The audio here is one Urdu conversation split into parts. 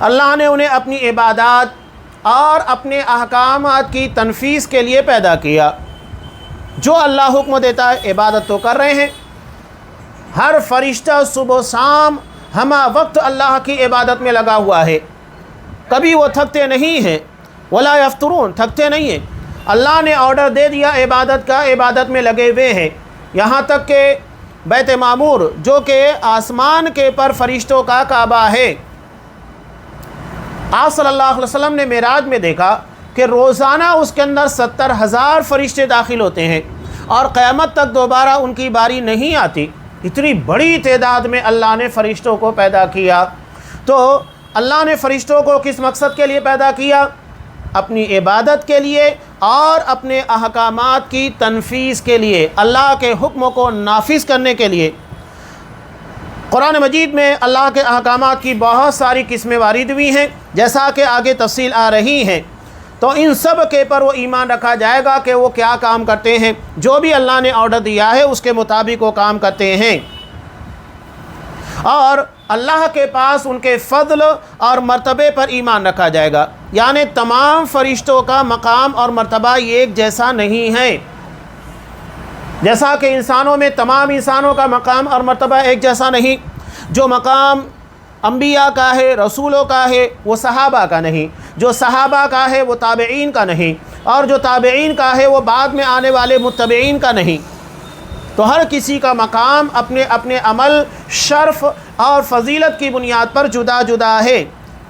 اللہ نے انہیں اپنی عبادات اور اپنے احکامات کی تنفیذ کے لیے پیدا کیا۔ جو اللہ حکم دیتا ہے عبادت تو کر رہے ہیں۔ ہر فرشتہ صبح و شام ہمہ وقت اللہ کی عبادت میں لگا ہوا ہے، کبھی وہ تھکتے نہیں ہیں، ولا یفترون، تھکتے نہیں ہیں۔ اللہ نے آرڈر دے دیا عبادت کا، عبادت میں لگے ہوئے ہیں، یہاں تک کہ بیت معمور جو کہ آسمان کے پر فرشتوں کا کعبہ ہے، آپ صلی اللہ علیہ وسلم نے معراج میں دیکھا کہ روزانہ اس کے اندر 70,000 فرشتے داخل ہوتے ہیں اور قیامت تک دوبارہ ان کی باری نہیں آتی۔ اتنی بڑی تعداد میں اللہ نے فرشتوں کو پیدا کیا۔ تو اللہ نے فرشتوں کو کس مقصد کے لیے پیدا کیا؟ اپنی عبادت کے لیے اور اپنے احکامات کی تنفیذ کے لیے، اللہ کے حکموں کو نافذ کرنے کے لیے۔ قرآن مجید میں اللہ کے احکامات کی بہت ساری قسمیں وارد ہوئی ہیں، جیسا کہ آگے تفصیل آ رہی ہیں، تو ان سب کے پر وہ ایمان رکھا جائے گا کہ وہ کیا کام کرتے ہیں، جو بھی اللہ نے آرڈر دیا ہے اس کے مطابق وہ کام کرتے ہیں، اور اللہ کے پاس ان کے فضل اور مرتبے پر ایمان رکھا جائے گا۔ یعنی تمام فرشتوں کا مقام اور مرتبہ ایک جیسا نہیں ہے، جیسا کہ انسانوں میں تمام انسانوں کا مقام اور مرتبہ ایک جیسا نہیں۔ جو مقام انبیاء کا ہے، رسولوں کا ہے، وہ صحابہ کا نہیں، جو صحابہ کا ہے وہ تابعین کا نہیں، اور جو تابعین کا ہے وہ بعد میں آنے والے متبعین کا نہیں۔ تو ہر کسی کا مقام اپنے اپنے عمل، شرف اور فضیلت کی بنیاد پر جدا جدا ہے۔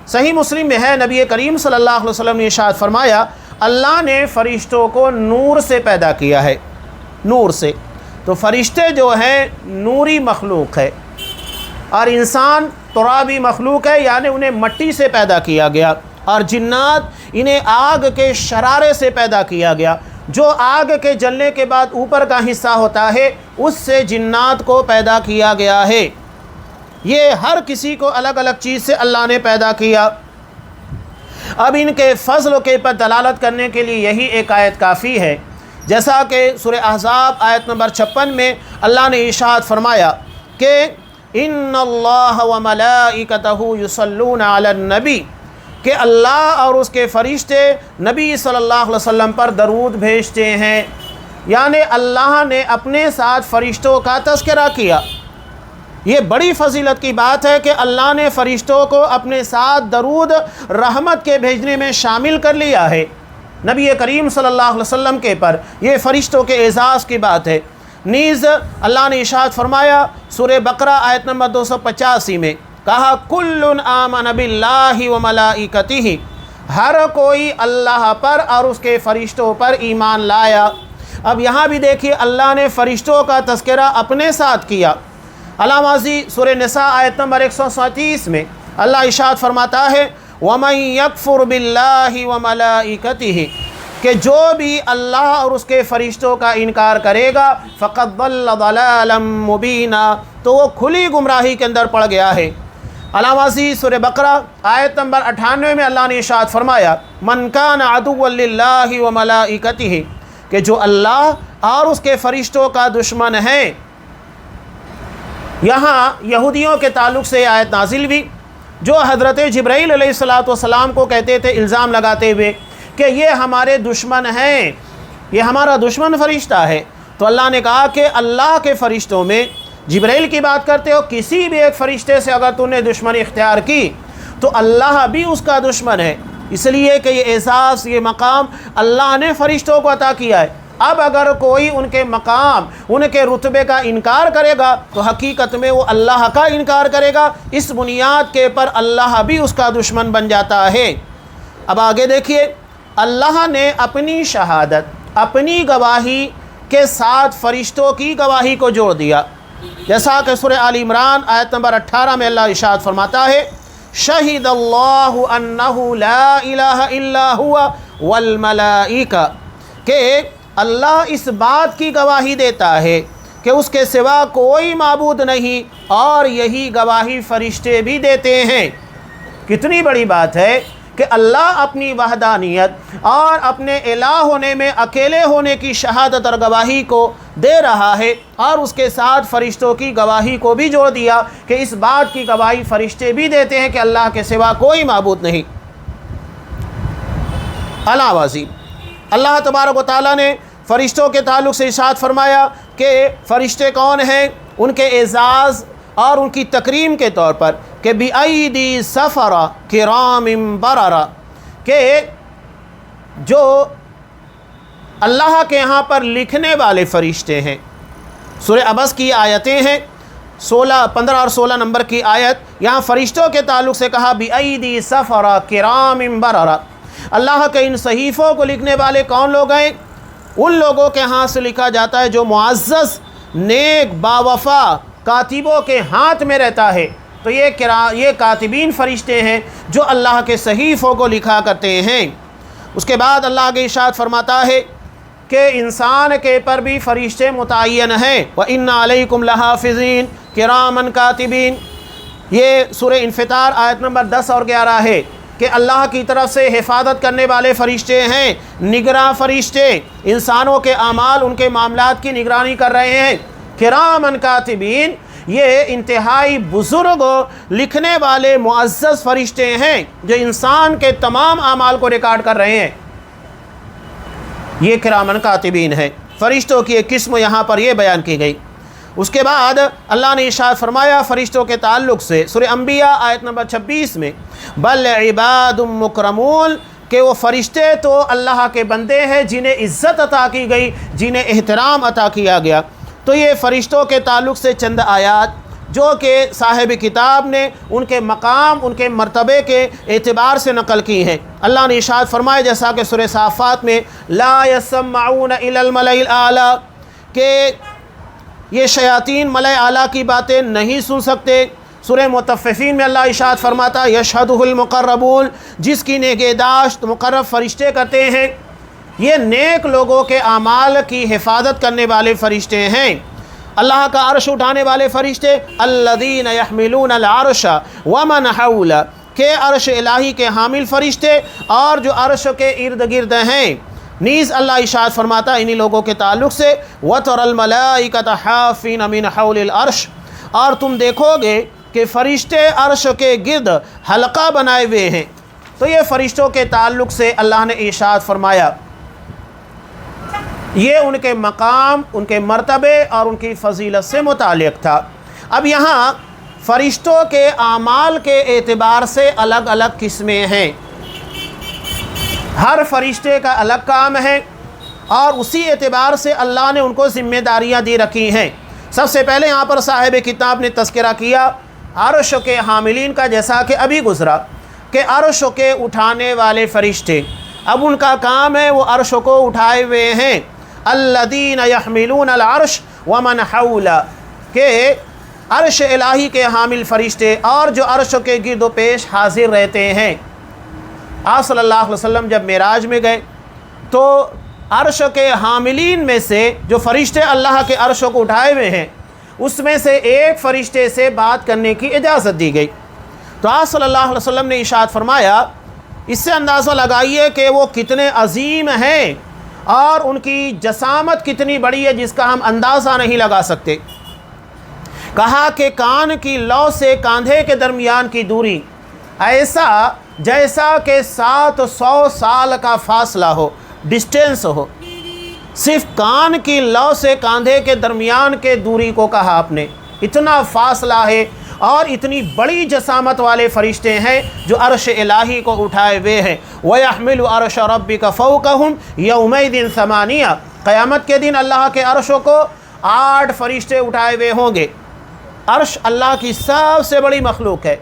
صحیح مسلم میں ہے، نبی کریم صلی اللہ علیہ وسلم نے ارشاد فرمایا، اللہ نے فرشتوں کو نور سے پیدا کیا ہے، نور سے۔ تو فرشتے جو ہیں نوری مخلوق ہے، اور انسان ترابی مخلوق ہے، یعنی انہیں مٹی سے پیدا کیا گیا، اور جنات انہیں آگ کے شرارے سے پیدا کیا گیا۔ جو آگ کے جلنے کے بعد اوپر کا حصہ ہوتا ہے اس سے جنات کو پیدا کیا گیا ہے۔ یہ ہر کسی کو الگ الگ چیز سے اللہ نے پیدا کیا۔ اب ان کے فضل کے پر دلالت کرنے کے لیے یہی ایک آیت کافی ہے، جیسا کہ سورہ احزاب آیت نمبر 56 میں اللہ نے ارشاد فرمایا کہ ان اللہ وملائکتہ یصلون علی النبی، کہ اللہ اور اس کے فرشتے نبی صلی اللہ علیہ وسلم پر درود بھیجتے ہیں۔ یعنی اللہ نے اپنے ساتھ فرشتوں کا تذکرہ کیا۔ یہ بڑی فضیلت کی بات ہے کہ اللہ نے فرشتوں کو اپنے ساتھ درود رحمت کے بھیجنے میں شامل کر لیا ہے نبی کریم صلی اللہ علیہ وسلم کے پر۔ یہ فرشتوں کے اعزاز کی بات ہے۔ نیز اللہ نے ارشاد فرمایا سورہ بقرہ آیت نمبر 285 میں، کہا کل آمن باللہ وملائکتہ، ہر کوئی اللہ پر اور اس کے فرشتوں پر ایمان لایا۔ اب یہاں بھی دیکھیے اللہ نے فرشتوں کا تذکرہ اپنے ساتھ کیا۔ علامہ سورہ نساء آیت نمبر 137 میں اللہ ارشاد فرماتا ہے وَمَن يَكْفُرْ بِاللَّهِ وَمَلَائِكَتِهِ، کہ جو بھی اللہ اور اس کے فرشتوں کا انکار کرے گا فَقَدْ ضَلَّ ضَلَالًا مُبِينًا، تو وہ کھلی گمراہی کے اندر پڑ گیا ہے۔ علامہ سورہ بقرہ آیت نمبر 98 میں اللہ نے ارشاد فرمایا مَن كَانَ عَدُوًّا لِلَّهِ وَمَلَائِكَتِهِ، کہ جو اللہ اور اس کے فرشتوں کا دشمن ہے۔ یہاں یہودیوں کے تعلق سے آیت نازل ہوئی، جو حضرت جبرائیل علیہ السلام کو کہتے تھے الزام لگاتے ہوئے کہ یہ ہمارے دشمن ہیں، یہ ہمارا دشمن فرشتہ ہے۔ تو اللہ نے کہا کہ اللہ کے فرشتوں میں جبرائیل کی بات کرتے ہو، کسی بھی ایک فرشتے سے اگر تو نے دشمنی اختیار کی تو اللہ بھی اس کا دشمن ہے، اس لیے کہ یہ احساس، یہ مقام اللہ نے فرشتوں کو عطا کیا ہے۔ اب اگر کوئی ان کے مقام، ان کے رتبے کا انکار کرے گا تو حقیقت میں وہ اللہ کا انکار کرے گا، اس بنیاد کے پر اللہ بھی اس کا دشمن بن جاتا ہے۔ اب آگے دیکھیے، اللہ نے اپنی شہادت، اپنی گواہی کے ساتھ فرشتوں کی گواہی کو جوڑ دیا، جیسا کہ سورہ آل عمران آیت نمبر 18 میں اللہ ارشاد فرماتا ہے شہد اللہ انہ لا الہ الا ہوا والملائکہ، کہ اللہ اس بات کی گواہی دیتا ہے کہ اس کے سوا کوئی معبود نہیں، اور یہی گواہی فرشتے بھی دیتے ہیں۔ کتنی بڑی بات ہے کہ اللہ اپنی وحدانیت اور اپنے الہ ہونے میں اکیلے ہونے کی شہادت اور گواہی کو دے رہا ہے، اور اس کے ساتھ فرشتوں کی گواہی کو بھی جوڑ دیا کہ اس بات کی گواہی فرشتے بھی دیتے ہیں کہ اللہ کے سوا کوئی معبود نہیں۔ علاوہ اللہ تبارک و تعالیٰ نے فرشتوں کے تعلق سے ارشاد فرمایا کہ فرشتے کون ہیں، ان کے اعزاز اور ان کی تکریم کے طور پر کہ بِأَيْدِي سَفَرَ كِرَامٍ بَرَرَ، کہ جو اللہ کے ہاں پر لکھنے والے فرشتے ہیں۔ سورہ عبس کی آیتیں ہیں، 15 اور 16 نمبر کی آیت، یہاں فرشتوں کے تعلق سے کہا بِأَيْدِي سَفَرَ كِرَامٍ بَرَرَ۔ اللہ کے ان صحیفوں کو لکھنے والے کون لوگ ہیں؟ ان لوگوں کے ہاں سے لکھا جاتا ہے جو معزز، نیک، باوفا کاتبوں کے ہاتھ میں رہتا ہے۔ تو یہ کاتبین فرشتے ہیں جو اللہ کے صحیفوں کو لکھا کرتے ہیں۔ اس کے بعد اللہ آگے ارشاد فرماتا ہے کہ انسان کے پر بھی فرشتے متعین ہیں، وَإِنَّ عَلَيْكُمْ لَحَافِظِينَ كِرَامًا كَاتِبِينَ۔ یہ سورہ انفطار آیت نمبر 10 اور 11 ہے کہ اللہ کی طرف سے حفاظت کرنے والے فرشتے ہیں، نگراں فرشتے، انسانوں کے اعمال، ان کے معاملات کی نگرانی کر رہے ہیں۔ کرامن کاتبین، یہ انتہائی بزرگ لکھنے والے معزز فرشتے ہیں جو انسان کے تمام اعمال کو ریکارڈ کر رہے ہیں۔ یہ کرامن کاتبین ہے۔ فرشتوں کی ایک قسم یہاں پر یہ بیان کی گئی۔ اس کے بعد اللہ نے ارشاد فرمایا فرشتوں کے تعلق سے سورہ انبیاء آیت نمبر 26 میں بل عباد مکرمون، کہ وہ فرشتے تو اللہ کے بندے ہیں جنہیں عزت عطا کی گئی، جنہیں احترام عطا کیا گیا۔ تو یہ فرشتوں کے تعلق سے چند آیات جو کہ صاحب کتاب نے ان کے مقام، ان کے مرتبے کے اعتبار سے نقل کی ہیں۔ اللہ نے ارشاد فرمایا جیسا کہ سورہ صافات میں لا يسمعون الى الملأ الاعلی، کہ یہ شیاطین ملأ اعلیٰ کی باتیں نہیں سن سکتے۔ سورہ مطففین میں اللہ ارشاد فرماتا یشہدہ المقربون، جس کی نگہداشت مقرب فرشتے کرتے ہیں۔ یہ نیک لوگوں کے اعمال کی حفاظت کرنے والے فرشتے ہیں۔ اللہ کا عرش اٹھانے والے فرشتے الذین یحملون العرش ومن حولہ، کہ عرش الہی کے حامل فرشتے اور جو عرش کے ارد گرد ہیں۔ نیز اللہ ارشاد فرماتا انہی لوگوں کے تعلق سے وَتَرَى الْمَلَائِكَةَ حَافِينَ مِنْ حَوْلِ الْعَرْشِ، اور تم دیکھو گے کہ فرشتے عرش کے گرد حلقہ بنائے ہوئے ہیں۔ تو یہ فرشتوں کے تعلق سے اللہ نے ارشاد فرمایا، یہ ان کے مقام، ان کے مرتبے اور ان کی فضیلت سے متعلق تھا۔ اب یہاں فرشتوں کے اعمال کے اعتبار سے الگ الگ قسمیں ہیں۔ ہر فرشتے کا الگ کام ہے اور اسی اعتبار سے اللہ نے ان کو ذمہ داریاں دی رکھی ہیں۔ سب سے پہلے یہاں پر صاحب کتاب نے تذکرہ کیا عرش کے حاملین کا، جیسا کہ ابھی گزرا کہ عرش کے اٹھانے والے فرشتے، اب ان کا کام ہے وہ عرش کو اٹھائے ہوئے ہیں۔ الذین یحملون العرش ومن حولہ، کہ عرش الہی کے حامل فرشتے اور جو عرش کے گرد و پیش حاضر رہتے ہیں۔ آپ صلی اللہ علیہ وسلم جب معراج میں گئے تو عرش کے حاملین میں سے جو فرشتے اللہ کے عرش کو اٹھائے ہوئے ہیں، اس میں سے ایک فرشتے سے بات کرنے کی اجازت دی گئی۔ تو آپ صلی اللہ علیہ وسلم نے ارشاد فرمایا اس سے اندازہ لگائیے کہ وہ کتنے عظیم ہیں اور ان کی جسامت کتنی بڑی ہے جس کا ہم اندازہ نہیں لگا سکتے۔ کہا کہ کان کی لو سے کاندھے کے درمیان کی دوری ایسا جیسا کہ 700 سال کا فاصلہ ہو، ڈسٹینس ہو۔ صرف کان کی لو سے کاندھے کے درمیان کے دوری کو کہا آپ نے، اتنا فاصلہ ہے، اور اتنی بڑی جسامت والے فرشتے ہیں جو عرش الہی کو اٹھائے ہوئے ہیں۔ وَيَحْمِلُ عَرْشَ رَبِّكَ فَوْقَهُمْ يَوْمَئِذٍ ثَمَانِيَةٌ، قیامت کے دن اللہ کے عرشوں کو 8 فرشتے اٹھائے ہوئے ہوں گے۔ عرش اللہ کی سب سے بڑی مخلوق ہے،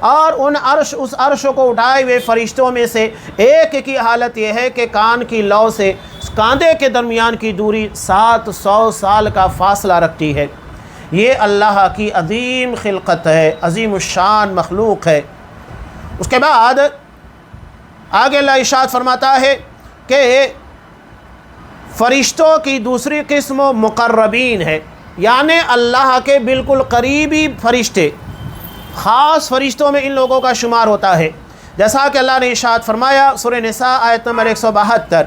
اور اس عرش کو اٹھائے ہوئے فرشتوں میں سے ایک کی حالت یہ ہے کہ کان کی لو سے کاندھے کے درمیان کی دوری 700 سال کا فاصلہ رکھتی ہے۔ یہ اللہ کی عظیم خلقت ہے، عظیم الشان مخلوق ہے۔ اس کے بعد آگے اللہ ارشاد فرماتا ہے کہ فرشتوں کی دوسری قسم مقربین ہے، یعنی اللہ کے بالکل قریبی فرشتے، خاص فرشتوں میں ان لوگوں کا شمار ہوتا ہے۔ جیسا کہ اللہ نے ارشاد فرمایا سورہ نساء آیت نمبر 172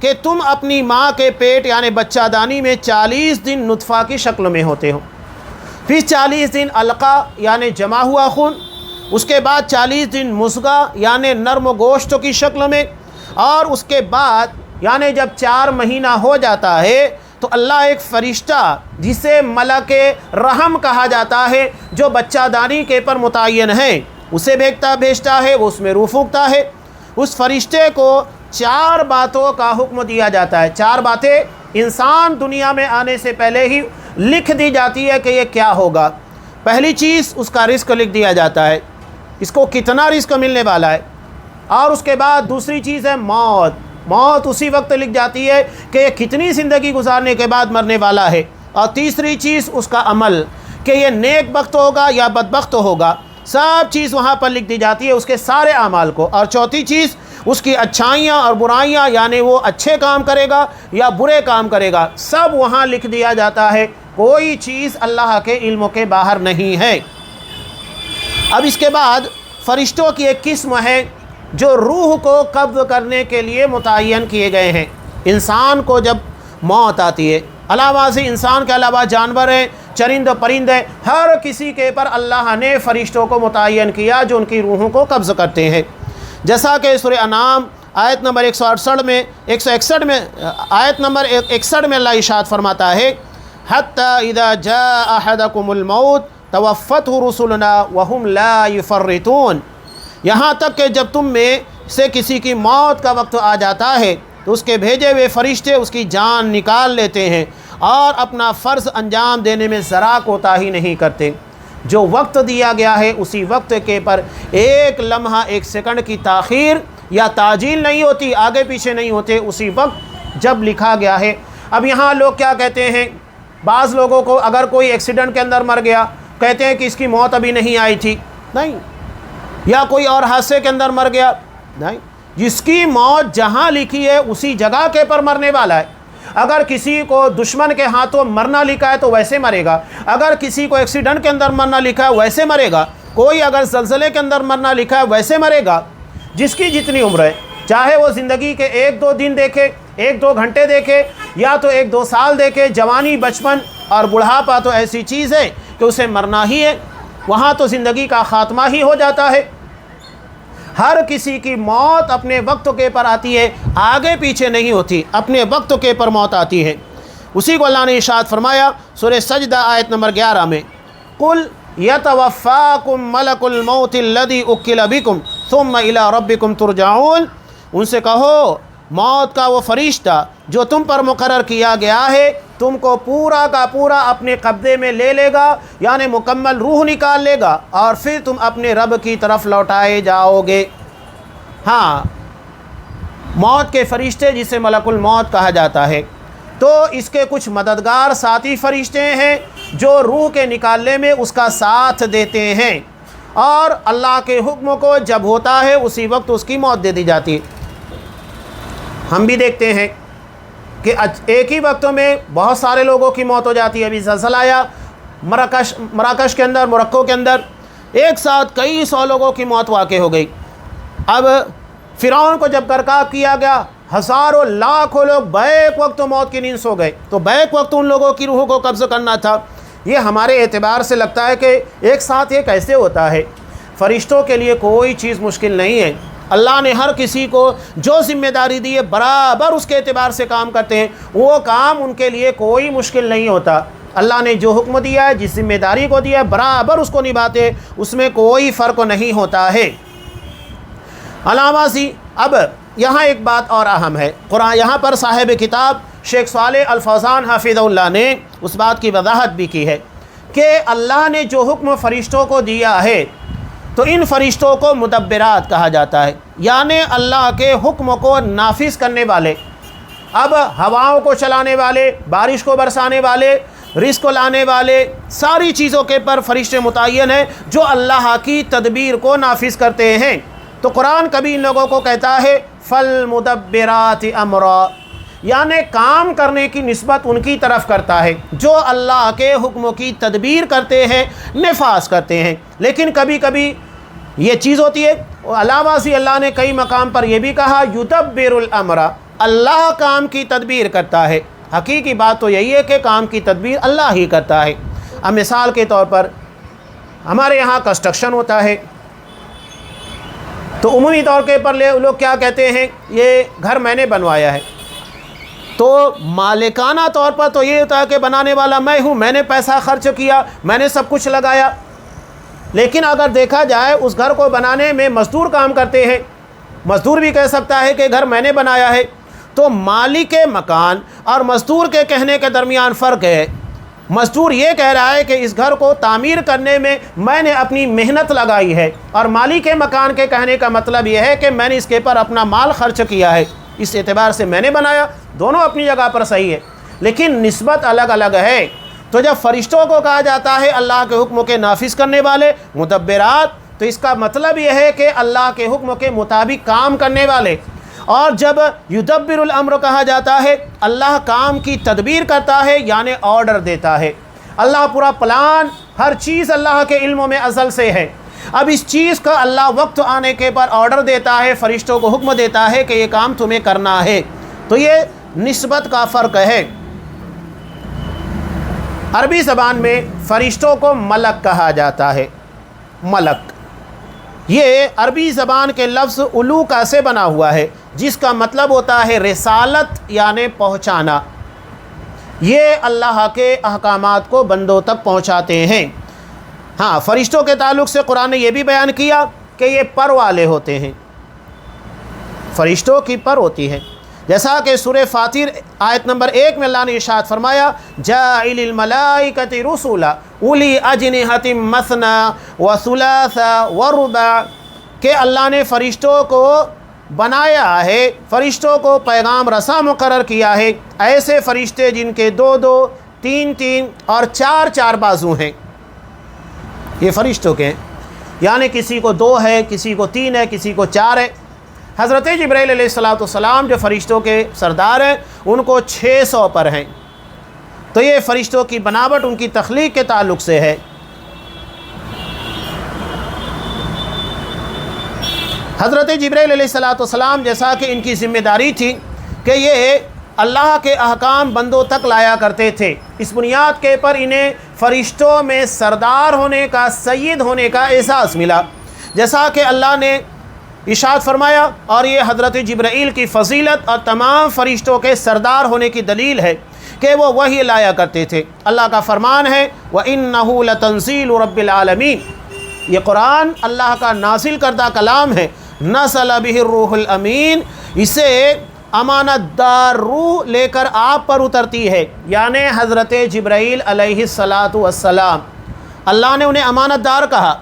کہ تم اپنی ماں کے پیٹ یعنی بچہ دانی میں 40 دن نطفہ کی شکل میں ہوتے ہو، پھر 40 دن علقہ یعنی جمع ہوا خون، اس کے بعد 40 دن مضغہ یعنی نرم گوشت کی شکل میں، اور اس کے بعد یعنی جب 4 مہینہ ہو جاتا ہے تو اللہ ایک فرشتہ جسے ملک رحم کہا جاتا ہے جو بچہ دانی کے پر متعین ہے اسے بھیجتا ہے، وہ اس میں روح پھونکتا ہے۔ اس فرشتے کو 4 باتوں کا حکم دیا جاتا ہے۔ 4 باتیں انسان دنیا میں آنے سے پہلے ہی لکھ دی جاتی ہے کہ یہ کیا ہوگا۔ پہلی چیز اس کا رزق لکھ دیا جاتا ہے، اس کو کتنا رزق ملنے والا ہے، اور اس کے بعد دوسری چیز ہے موت اسی وقت لکھ جاتی ہے کہ یہ کتنی زندگی گزارنے کے بعد مرنے والا ہے، اور تیسری چیز اس کا عمل کہ یہ نیک بخت ہوگا یا بدبخت ہوگا، سب چیز وہاں پر لکھ دی جاتی ہے اس کے سارے اعمال کو، اور چوتھی چیز اس کی اچھائیاں اور برائیاں یعنی وہ اچھے کام کرے گا یا برے کام کرے گا، سب وہاں لکھ دیا جاتا ہے، کوئی چیز اللہ کے علم کے باہر نہیں ہے۔ اب اس کے بعد فرشتوں کی ایک قسم ہے جو روح کو قبض کرنے کے لیے متعین کیے گئے ہیں۔ انسان کو جب موت آتی ہے، علاوہ سے انسان کے علاوہ جانور ہیں، چرند و پرند ہیں، ہر کسی کے پر اللہ نے فرشتوں کو متعین کیا جو ان کی روحوں کو قبض کرتے ہیں، جیسا کہ سورہ انعام آیت نمبر 161 میں آیت نمبر 61 میں اللہ ارشاد فرماتا ہے حَتَّى إِذَا جَاءَ أَحَدَكُمُ الْمَوْتُ تَوَفَّتْهُ رُسُلُنَا وَهُمْ لَا يُفَرِّطُونَ، یہاں تک کہ جب تم میں سے کسی کی موت کا وقت آ جاتا ہے تو اس کے بھیجے ہوئے فرشتے اس کی جان نکال لیتے ہیں اور اپنا فرض انجام دینے میں ذرا کوتاہی نہیں کرتے۔ جو وقت دیا گیا ہے اسی وقت کے پر ایک لمحہ ایک سیکنڈ کی تاخیر یا تعجیل نہیں ہوتی، آگے پیچھے نہیں ہوتے، اسی وقت جب لکھا گیا ہے۔ اب یہاں لوگ کیا کہتے ہیں، بعض لوگوں کو اگر کوئی ایکسیڈنٹ کے اندر مر گیا کہتے ہیں کہ اس کی موت ابھی نہیں آئی تھی، نہیں، یا کوئی اور حادثے کے اندر مر گیا، نہیں، جس کی موت جہاں لکھی ہے اسی جگہ کے پر مرنے والا ہے۔ اگر کسی کو دشمن کے ہاتھوں مرنا لکھا ہے تو ویسے مرے گا، اگر کسی کو ایکسیڈنٹ کے اندر مرنا لکھا ہے ویسے مرے گا، کوئی اگر زلزلے کے اندر مرنا لکھا ہے ویسے مرے گا۔ جس کی جتنی عمر ہے، چاہے وہ زندگی کے 1-2 دن دیکھے، 1-2 گھنٹے دیکھے، یا تو 1-2 سال دیکھے، جوانی، بچپن اور بڑھاپا تو ایسی چیز ہے کہ اسے مرنا ہی ہے، وہاں تو زندگی کا خاتمہ ہی ہو جاتا ہے۔ ہر کسی کی موت اپنے وقت کے پر آتی ہے، آگے پیچھے نہیں ہوتی، اپنے وقت کے پر موت آتی ہے۔ اسی کو اللہ نے ارشاد فرمایا سورہ سجدہ آیت نمبر 11 میں قُلْ يَتَوَفَّاكُمْ مَلَكُ الْمَوْتِ الَّذِي أُوكِّلَ بِكُمْ ثُمَّ إِلَىٰ رَبِّكُمْ تُرْجَعُونَ، ان سے کہو موت کا وہ فرشتہ جو تم پر مقرر کیا گیا ہے تم کو پورا کا پورا اپنے قبضے میں لے لے گا، یعنی مکمل روح نکال لے گا، اور پھر تم اپنے رب کی طرف لوٹائے جاؤ گے۔ ہاں، موت کے فرشتے جسے ملک الموت کہا جاتا ہے، تو اس کے کچھ مددگار ساتھی فرشتے ہیں جو روح کے نکالنے میں اس کا ساتھ دیتے ہیں، اور اللہ کے حکم کو جب ہوتا ہے اسی وقت اس کی موت دے دی جاتی ہے۔ ہم بھی دیکھتے ہیں کہ ایک ہی وقت میں بہت سارے لوگوں کی موت ہو جاتی ہے۔ ابھی زلزلہ آیا مراکش کے اندر، موروکو کے اندر، ایک ساتھ کئی 100 لوگوں کی موت واقع ہو گئی۔ اب فرعون کو جب غرقاب کیا گیا، ہزاروں لاکھوں لوگ بیک وقت موت کی نیند سو گئے، تو بیک وقت ان لوگوں کی روحوں کو قبض کرنا تھا۔ یہ ہمارے اعتبار سے لگتا ہے کہ ایک ساتھ یہ کیسے ہوتا ہے؟ فرشتوں کے لیے کوئی چیز مشکل نہیں ہے، اللہ نے ہر کسی کو جو ذمہ داری دی ہے برابر اس کے اعتبار سے کام کرتے ہیں، وہ کام ان کے لیے کوئی مشکل نہیں ہوتا۔ اللہ نے جو حکم دیا ہے، جس ذمہ داری کو دیا ہے، برابر اس کو نبھاتے ہیں، اس میں کوئی فرق نہیں ہوتا ہے۔ علامہ سی اب یہاں ایک بات اور اہم ہے، قرآن یہاں پر صاحب کتاب شیخ صالح الفوزان حفظہ اللہ نے اس بات کی وضاحت بھی کی ہے کہ اللہ نے جو حکم فرشتوں کو دیا ہے تو ان فرشتوں کو مدبرات کہا جاتا ہے، یعنی اللہ کے حکم کو نافذ کرنے والے۔ اب ہواؤں کو چلانے والے، بارش کو برسانے والے، رزق کو لانے والے، ساری چیزوں کے پر فرشتے متعین ہیں جو اللہ کی تدبیر کو نافذ کرتے ہیں۔ تو قرآن کبھی ان لوگوں کو کہتا ہے فالمدبرات امرا، یعنی کام کرنے کی نسبت ان کی طرف کرتا ہے جو اللہ کے حکم کی تدبیر کرتے ہیں، نفاذ کرتے ہیں۔ لیکن کبھی کبھی یہ چیز ہوتی ہے، علاوہ سے اللہ نے کئی مقام پر یہ بھی کہا یدبر الامر، اللہ کام کی تدبیر کرتا ہے۔ حقیقی بات تو یہی ہے کہ کام کی تدبیر اللہ ہی کرتا ہے۔ اب مثال کے طور پر ہمارے یہاں کنسٹرکشن ہوتا ہے تو عمومی طور کے پر لوگ کیا کہتے ہیں، یہ گھر میں نے بنوایا ہے، تو مالکانہ طور پر تو یہ ہوتا ہے کہ بنانے والا میں ہوں، میں نے پیسہ خرچ کیا، میں نے سب کچھ لگایا۔ لیکن اگر دیکھا جائے اس گھر کو بنانے میں مزدور کام کرتے ہیں، مزدور بھی کہہ سکتا ہے کہ گھر میں نے بنایا ہے، تو مالک مکان اور مزدور کے کہنے کے درمیان فرق ہے۔ مزدور یہ کہہ رہا ہے کہ اس گھر کو تعمیر کرنے میں نے اپنی محنت لگائی ہے، اور مالک مکان کے کہنے کا مطلب یہ ہے کہ میں نے اس کے پر اپنا مال خرچ کیا ہے، اس اعتبار سے میں نے بنایا۔ دونوں اپنی جگہ پر صحیح ہے، لیکن نسبت الگ الگ ہے۔ تو جب فرشتوں کو کہا جاتا ہے اللہ کے حکم کے نافذ کرنے والے مدبرات، تو اس کا مطلب یہ ہے کہ اللہ کے حکم کے مطابق کام کرنے والے۔ اور جب یدبر الامر کہا جاتا ہے، اللہ کام کی تدبیر کرتا ہے، یعنی آرڈر دیتا ہے۔ اللہ پورا پلان، ہر چیز اللہ کے علم میں ازل سے ہے۔ اب اس چیز کا اللہ وقت آنے کے پر آرڈر دیتا ہے، فرشتوں کو حکم دیتا ہے کہ یہ کام تمہیں کرنا ہے۔ تو یہ نسبت کا فرق ہے۔ عربی زبان میں فرشتوں کو ملک کہا جاتا ہے۔ ملک یہ عربی زبان کے لفظ علوکا سے بنا ہوا ہے، جس کا مطلب ہوتا ہے رسالت، یعنی پہنچانا۔ یہ اللہ کے احکامات کو بندوں تک پہنچاتے ہیں۔ ہاں، فرشتوں کے تعلق سے قرآن نے یہ بھی بیان کیا کہ یہ پر والے ہوتے ہیں، فرشتوں کی پر ہوتی ہے۔ جیسا کہ سورہ فاطر آیت نمبر 1 میں اللہ نے ارشاد فرمایا، جاعل الملائکۃ رسلا اولی اجنحۃ مثنی وثلاث ورباع، کہ اللہ نے فرشتوں کو بنایا ہے، فرشتوں کو پیغام رساں مقرر کیا ہے، ایسے فرشتے جن کے 2 3 اور 4 بازو ہیں۔ یہ فرشتوں کے ہیں، یعنی کسی کو 2 ہے، کسی کو 3 ہے، کسی کو 4 ہے۔ حضرت جبرائیل علیہ السلام جو فرشتوں کے سردار ہیں، ان کو 600 پر ہیں۔ تو یہ فرشتوں کی بناوٹ ان کی تخلیق کے تعلق سے ہے۔ حضرت جبرائیل علیہ السلام جیسا کہ ان کی ذمہ داری تھی کہ یہ اللہ کے احکام بندوں تک لایا کرتے تھے، اس بنیاد کے پر انہیں فرشتوں میں سردار ہونے کا، سید ہونے کا احساس ملا۔ جیسا کہ اللہ نے ارشاد فرمایا، اور یہ حضرت جبرائیل کی فضیلت اور تمام فرشتوں کے سردار ہونے کی دلیل ہے کہ وہ وحی لایا کرتے تھے۔ اللہ کا فرمان ہے، وَإِنَّهُ لَتَنزِيلُ رَبِّ الْعَالَمِينَ، یہ قرآن اللہ کا نازل کردہ کلام ہے۔ نزل بہ الروح الامین، اسے امانت دار روح لے کر آپ پر اترتی ہے، یعنی حضرت جبرائیل علیہ السلام۔ اللہ نے انہیں امانت دار کہا۔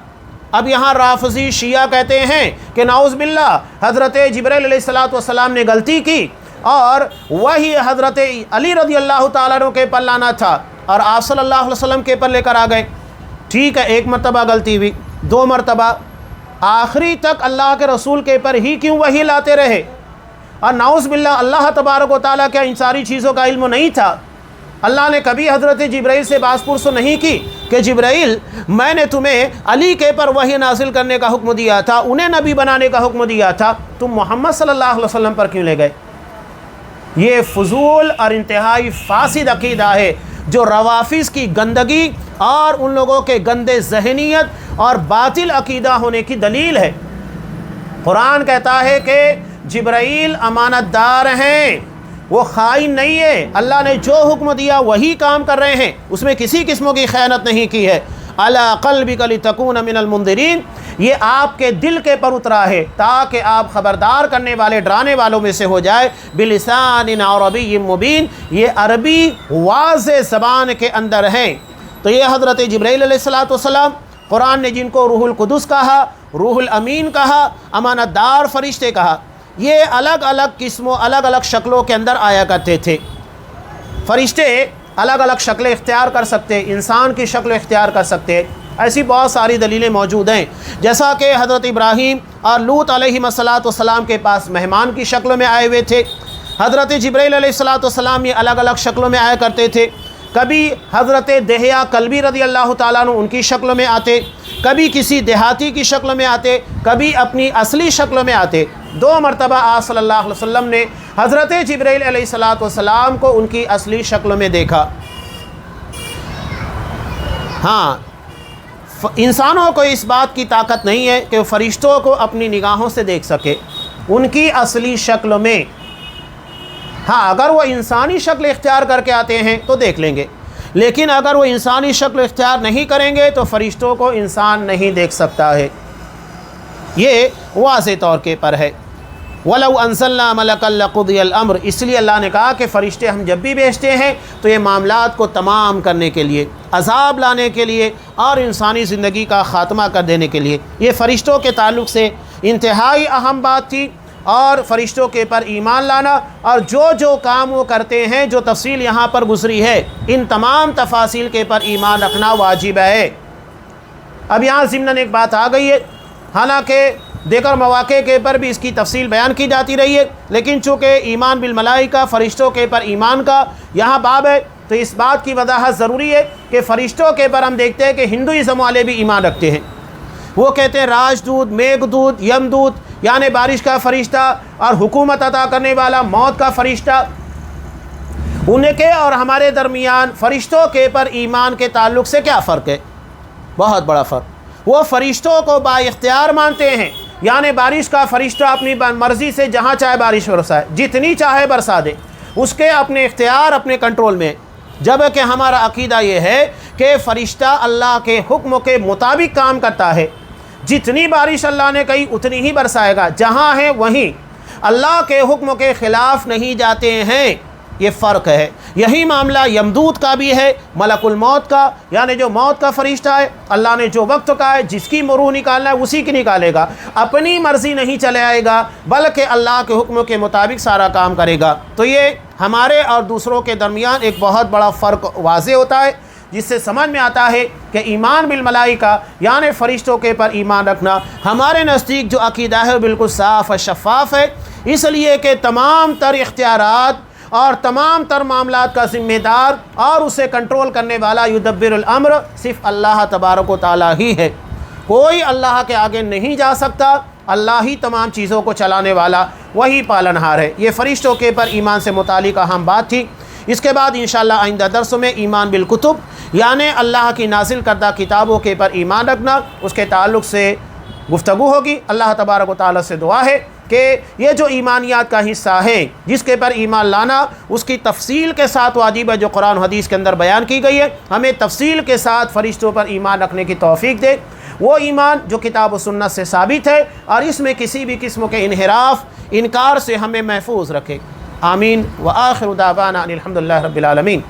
اب یہاں رافضی شیعہ کہتے ہیں کہ نعوذ باللہ حضرت جبرائیل علیہ السلام نے غلطی کی، اور وہی حضرت علی رضی اللہ تعالیٰ عنہ کے پر لانا تھا، اور آپ صلی اللہ علیہ وسلم کے پر لے کر آ گئے۔ ٹھیک ہے، 1 مرتبہ غلطی ہوئی، 2 مرتبہ، آخری تک اللہ کے رسول کے پر ہی کیوں وحی لاتے رہے؟ اور نعوذ باللہ اللہ تبارک و تعالیٰ کیا ان ساری چیزوں کا علم نہیں تھا؟ اللہ نے کبھی حضرت جبرائیل سے باز پرس نہیں کی کہ جبرائیل، میں نے تمہیں علی کے پر وحی نازل کرنے کا حکم دیا تھا، انہیں نبی بنانے کا حکم دیا تھا، تم محمد صلی اللہ علیہ وسلم پر کیوں لے گئے؟ یہ فضول اور انتہائی فاسد عقیدہ ہے، جو روافض کی گندگی اور ان لوگوں کے گندے ذہنیت اور باطل عقیدہ ہونے کی دلیل ہے۔ قرآن کہتا ہے کہ جبرائیل امانت دار ہیں، وہ خائن نہیں ہے، اللہ نے جو حکم دیا وہی کام کر رہے ہیں، اس میں کسی قسم کی خیانت نہیں کی ہے۔ علی قلبک لتکون من المنذرین، یہ آپ کے دل کے پر اترا ہے تاکہ آپ خبردار کرنے والے، ڈرانے والوں میں سے ہو جائے۔ بلسان عربی مبین، یہ عربی واضح زبان کے اندر ہیں۔ تو یہ حضرت جبرائیل علیہ السلام، قرآن نے جن کو روح القدس کہا، روح الامین کہا، امانت دار فرشتے کہا، یہ الگ الگ قسموں، الگ الگ شکلوں کے اندر آیا کرتے تھے۔ فرشتے الگ الگ شکلیں اختیار کر سکتے، انسان کی شکل اختیار کر سکتے، ایسی بہت ساری دلیلیں موجود ہیں۔ جیسا کہ حضرت ابراہیم اور لوط علیہ السلام کے پاس مہمان کی شکلوں میں آئے ہوئے تھے، حضرت جبرائیل علیہ السلام یہ الگ الگ شکلوں میں آیا کرتے تھے۔ کبھی حضرت دہیا کلبی رضی اللہ تعالیٰ عنہ ان کی شکل میں آتے، کبھی کسی دیہاتی کی شکل میں آتے، کبھی اپنی اصلی شکل میں آتے۔ 2 مرتبہ آپ صلی اللہ علیہ وسلم نے حضرت جبرائیل علیہ السلام کو ان کی اصلی شکل میں دیکھا۔ ہاں، انسانوں کو اس بات کی طاقت نہیں ہے کہ وہ فرشتوں کو اپنی نگاہوں سے دیکھ سکے ان کی اصلی شکل میں۔ ہاں، اگر وہ انسانی شکل اختیار کر کے آتے ہیں تو دیکھ لیں گے، لیکن اگر وہ انسانی شکل اختیار نہیں کریں گے تو فرشتوں کو انسان نہیں دیکھ سکتا ہے، یہ واضح طور کے پر ہے۔ وَلَوْ أَنزَلْنَا مَلَكًا لَقُضِيَ الْأَمْرُ، اس لیے اللہ نے کہا کہ فرشتے ہم جب بھی بھیجتے ہیں تو یہ معاملات کو تمام کرنے کے لیے، عذاب لانے کے لیے اور انسانی زندگی کا خاتمہ کر دینے کے لیے۔ یہ فرشتوں کے تعلق سے انتہائی اہم بات تھی، اور فرشتوں کے پر ایمان لانا اور جو کام وہ کرتے ہیں، جو تفصیل یہاں پر گزری ہے، ان تمام تفاصیل کے پر ایمان رکھنا واجب ہے۔ اب یہاں ضمناً ایک بات آ گئی ہے، حالانکہ دیگر مواقع کے پر بھی اس کی تفصیل بیان کی جاتی رہی ہے، لیکن چونکہ ایمان بالملائکہ، فرشتوں کے پر ایمان کا یہاں باب ہے، تو اس بات کی وضاحت ضروری ہے کہ فرشتوں کے پر ہم دیکھتے ہیں کہ ہندوازم والے بھی ایمان رکھتے ہیں۔ وہ کہتے ہیں راج دود، میگھ دود، یم دود، یعنی بارش کا فرشتہ، اور حکومت عطا کرنے والا موت کا فرشتہ۔ ان کے اور ہمارے درمیان فرشتوں کے پر ایمان کے تعلق سے کیا فرق ہے؟ بہت بڑا فرق۔ وہ فرشتوں کو با اختیار مانتے ہیں، یعنی بارش کا فرشتہ اپنی مرضی سے جہاں چاہے بارش برسائے، جتنی چاہے برسا دے، اس کے اپنے اختیار، اپنے کنٹرول میں۔ جبکہ ہمارا عقیدہ یہ ہے کہ فرشتہ اللہ کے حکم کے مطابق کام کرتا ہے، جتنی بارش اللہ نے کہی اتنی ہی برسائے گا، جہاں ہے وہیں، اللہ کے حکم کے خلاف نہیں جاتے ہیں۔ یہ فرق ہے۔ یہی معاملہ یمدود کا بھی ہے، ملک الموت کا، یعنی جو موت کا فرشتہ ہے، اللہ نے جو وقت کہا ہے جس کی روح نکالنا ہے اسی کی نکالے گا، اپنی مرضی نہیں چلے آئے گا، بلکہ اللہ کے حکم کے مطابق سارا کام کرے گا۔ تو یہ ہمارے اور دوسروں کے درمیان ایک بہت بڑا فرق واضح ہوتا ہے، جس سے سمجھ میں آتا ہے کہ ایمان بالملائکہ یعنی فرشتوں کے پر ایمان رکھنا ہمارے نزدیک جو عقیدہ ہے بالکل صاف اور شفاف ہے، اس لیے کہ تمام تر اختیارات اور تمام تر معاملات کا ذمہ دار اور اسے کنٹرول کرنے والا یدبر الامر صرف اللہ تبارک و تعالیٰ ہی ہے۔ کوئی اللہ کے آگے نہیں جا سکتا، اللہ ہی تمام چیزوں کو چلانے والا، وہی پالنہار ہے۔ یہ فرشتوں کے پر ایمان سے متعلق اہم بات تھی۔ اس کے بعد انشاءاللہ آئندہ درسوں میں ایمان بالکتب یعنی اللہ کی نازل کردہ کتابوں کے پر ایمان رکھنا، اس کے تعلق سے گفتگو ہوگی۔ اللہ تبارک و تعالیٰ سے دعا ہے کہ یہ جو ایمانیات کا حصہ ہے جس کے پر ایمان لانا اس کی تفصیل کے ساتھ واجب ہے، جو قرآن و حدیث کے اندر بیان کی گئی ہے، ہمیں تفصیل کے ساتھ فرشتوں پر ایمان رکھنے کی توفیق دے، وہ ایمان جو کتاب و سنت سے ثابت ہے، اور اس میں کسی بھی قسم کے انحراف، انکار سے ہمیں محفوظ رکھے۔ آمین۔ وآخر دعوانا ان الحمدللہ رب العالمین۔